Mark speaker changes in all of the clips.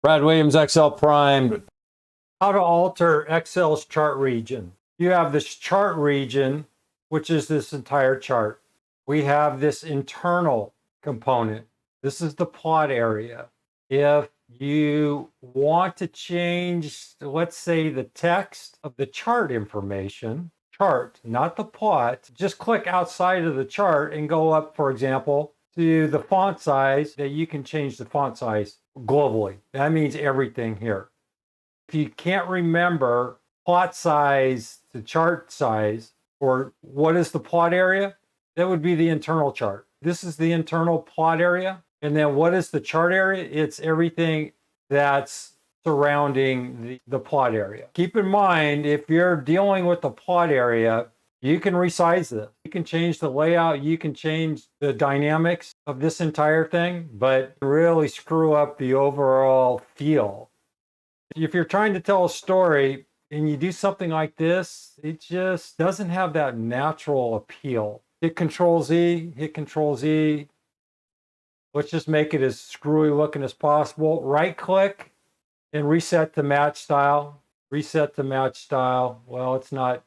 Speaker 1: Brad Williams, Excel Prime. How to alter Excel's chart region. You have this chart region, which is this entire chart. We have this internal component. This is the plot area. If you want to change, let's say, the text of the chart information, chart, not the plot, just click outside of the chart and go up, for example, to the font size, that you can change the font size globally. That means everything here. If you can't remember plot size to chart size, or what is the plot area, that would be the internal chart. This is the internal plot area. And then what is the chart area? It's everything that's surrounding the plot area. Keep in mind, if you're dealing with the plot area, you can resize this. You can change the layout. You can change the dynamics of this entire thing, but really screw up the overall feel. If you're trying to tell a story and you do something like this, it just doesn't have that natural appeal. Hit Control Z, hit Control Z. Let's just make it as screwy looking as possible. Right click and reset to match style. Reset to match style. Well, it's not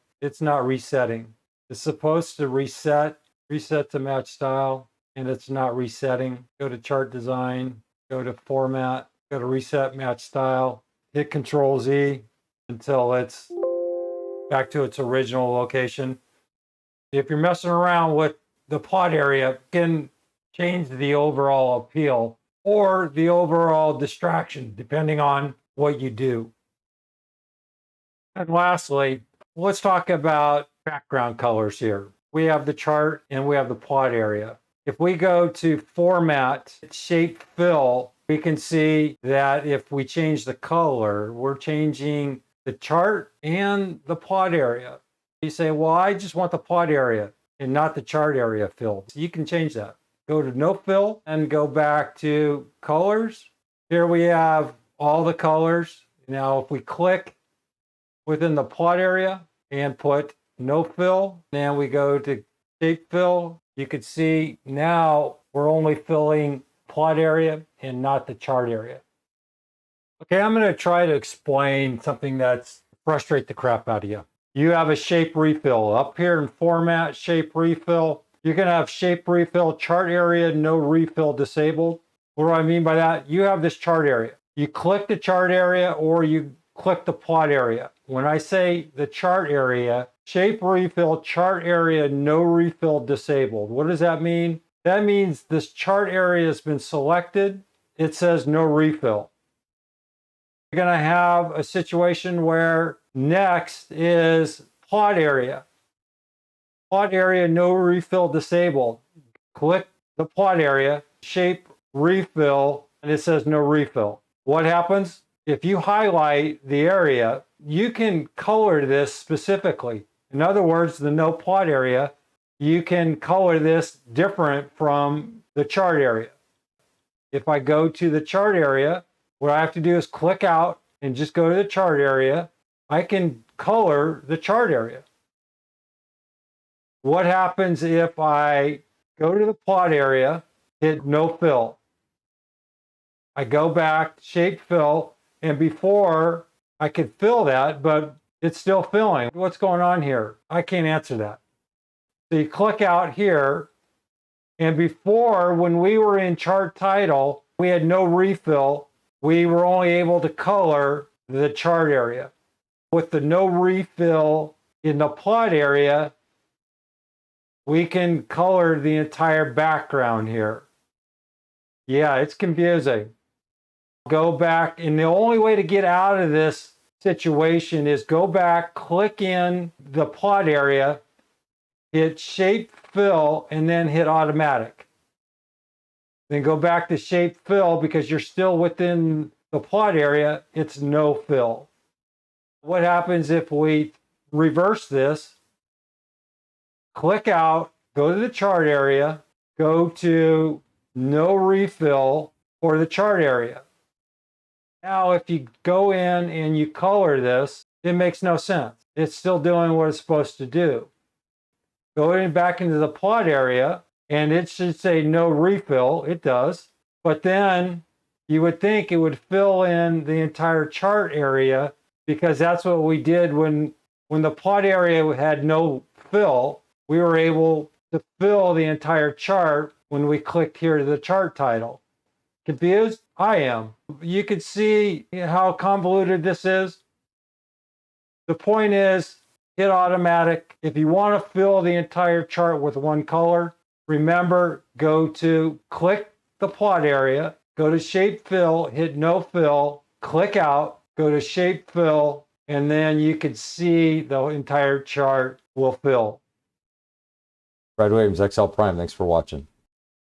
Speaker 1: resetting. It's supposed to reset to match style, and it's not resetting. Go to chart design, go to format, go to reset match style, hit Control Z until it's back to its original location. If you're messing around with the plot area, it can change the overall appeal or the overall distraction, depending on what you do. And lastly, let's talk about background colors here. We have the chart and we have the plot area. If we go to Format, Shape Fill, we can see that if we change the color, we're changing the chart and the plot area. You say, well, I just want the plot area and not the chart area filled. So you can change that. Go to No Fill and go back to Colors. Here we have all the colors. Now, if we click within the plot area and put No Fill, then we go to Shape Fill. You can see now we're only filling plot area and not the chart area. Okay, I'm going to try to explain something that's frustrate the crap out of you. You have a shape refill. Up here in Format, Shape Refill, you're going to have Shape Refill, chart area, no refill disabled. What do I mean by that? You have this chart area. You click the chart area or you click the plot area. When I say the chart area, Shape Refill, chart area, no refill disabled. What does that mean? That means this chart area has been selected. It says no refill. You're going to have a situation where next is plot area. Plot area, no refill disabled. Click the plot area, Shape Refill, and it says no refill. What happens? If you highlight the area, you can color this specifically. In other words, the no plot area, you can color this different from the chart area. If I go to the chart area, what I have to do is click out and just go to the chart area. I can color the chart area. What happens if I go to the plot area, hit no fill? I go back, shape fill, and before I could fill that, but it's still filling. What's going on here? I can't answer that. So you click out here, and before, when we were in chart title, we had no refill. We were only able to color the chart area. With the no refill in the plot area, we can color the entire background here. Yeah, it's confusing. Go back, and the only way to get out of this situation is go back, click in the plot area, hit Shape Fill, and then hit Automatic. Then go back to Shape Fill because you're still within the plot area. It's no fill. What happens if we reverse this? Click out, go to the chart area, go to no refill for the chart area. Now, if you go in and you color this, it makes no sense. It's still doing what it's supposed to do. Go in back into the plot area, and it should say no refill. It does. But then You would think it would fill in the entire chart area, because that's what we did when the plot area had no fill. We were able to fill the entire chart when we clicked here to the chart title. Confused? I am. You can see how convoluted this is. The point is, hit automatic. If you want to fill the entire chart with one color, remember, go to click the plot area, go to shape fill, hit no fill, click out, go to shape fill, and then you can see the entire chart will fill.
Speaker 2: Brad Williams, XL Prime. Thanks for watching.